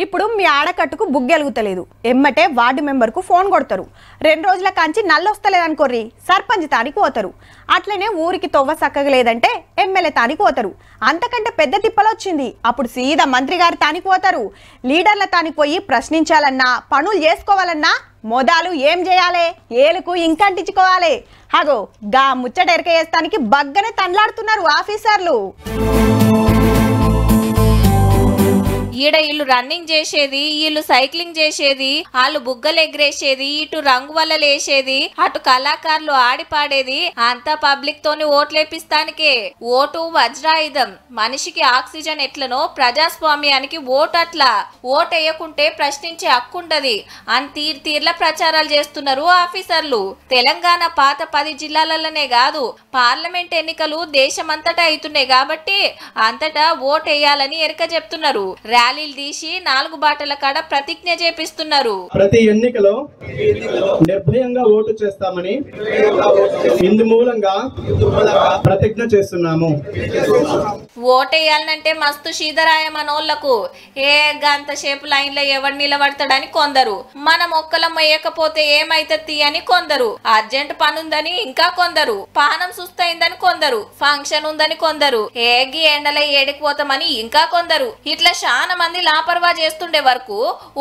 ఇప్పుడు మీ ఆడకట్టుకు బుగ్గెలుగుతలేదు, ఎమ్మటే ward మెంబర్కు phone కొడతారు. 2 రోజుల కాంచి నల్లొస్తలేదనుకోర్రి సర్పంచ్ తానికి పోతారు. అట్లనే ఊరికి తొవ్వ సక్కగా లేదంటే ఎమ్మెల్యే తానికి పోతారు. అంతకంటే పెద్ద తిప్పలొచ్చింది. అప్పుడు సీదా మంత్రి గారు తానికి పోతారు. లీడర్ల తానికి పోయి ప్రశ్నించాలన్నా పనులు చేసుకోవాలన్నా మొదలు ఏం చేయాలి? ఏలుకు ఇంకంటించుకోవాలి. హగో గా ముచ్చట ఎరక చేస్తానికి బగ్గనే తండ్లాడుతున్నారు ఆఫీసర్లు. ఈడ ఇల్లు రన్నింగ్ చేసేది, వీళ్ళు సైక్లింగ్ చేసేది, వాళ్ళు బుగ్గలు ఎగిరేసేది, ఇటు రంగు వల్ల లేసేది, అటు కళాకారులు ఆడి పాడేది అంతా పబ్లిక్ తోని ఓట్లేపిస్తానికే. ఓటు వజ్రాయుధం. మనిషికి ఆక్సిజన్ ఎట్లనో ప్రజాస్వామ్యానికి ఓటు అట్లా. ఓటు వేయకుంటే ప్రశ్నించే హక్కుంటది అని తీర్ల ప్రచారాలు చేస్తున్నారు ఆఫీసర్లు. తెలంగాణ పాత 10 జిల్లాలలోనే కాదు, పార్లమెంట్ ఎన్నికలు దేశమంతటా అవుతున్నాయి కాబట్టి అంతటా ఓటు వేయాలని ఎరక చెప్తున్నారు. ర్యాలీలు తీసి 4 బాటల కాడ ప్రతిజ్ఞ చేపిస్తున్నారు. ప్రతి ఎన్నికలో నిర్భయంగా ఓటు చేస్తామని ఇందు మూలంగా ప్రతిజ్ఞ చేస్తున్నాము. ఓటేయాలంటే మస్తు శీదరాయ మనోళ్లకు. ఏ గంట సేపు లైన్ లో ఎవరు నిలబడతాడని కొందరు, మనం ఒక్కలం వేయకపోతే ఏమైతది అని కొందరు, అర్జెంట్ పనుందని ఇంకా కొందరు, పానం సుస్తైందని కొందరు, ఫంక్షన్ ఉందని కొందరు, ఏగి ఎండలో ఏడికిపోతామని ఇంకా కొందరు. ఇట్లా చాలా మంది లాపర్వా చేస్తుండే వరకు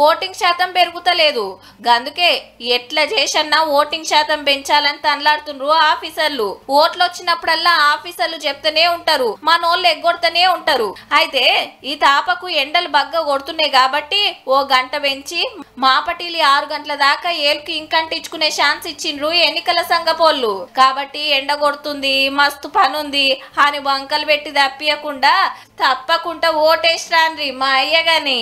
ఓటింగ్ శాతం పెరుగుతలేదు. గందుకే ఎట్లా చేసన్నా ఓటింగ్ శాతం పెంచాలని తనలాడుతుండ్రు ఆఫీసర్లు. ఓట్లు వచ్చినప్పుడల్లా ఆఫీసర్లు చెప్తూనే ఉంటారు, మనోళ్ళు ఎగ్గొడుతూనే ఉంటారు. అయితే ఈ తాపకు ఎండలు బగ్గ కొడుతున్నాయి కాబట్టి ఓ గంట పెంచి మాపటిలి 6 గంటల దాకా ఏలుకి ఇంకంటించుకునే ఛాన్స్ ఇచ్చిండ్రు ఎన్నికల సంఘపోళ్ళు. కాబట్టి ఎండ కొడుతుంది, మస్తు పనుంది అని వంకలు పెట్టి తప్పియకుండా తప్పకుండా ఓటేసిరాన్రి మా అయ్యగాని.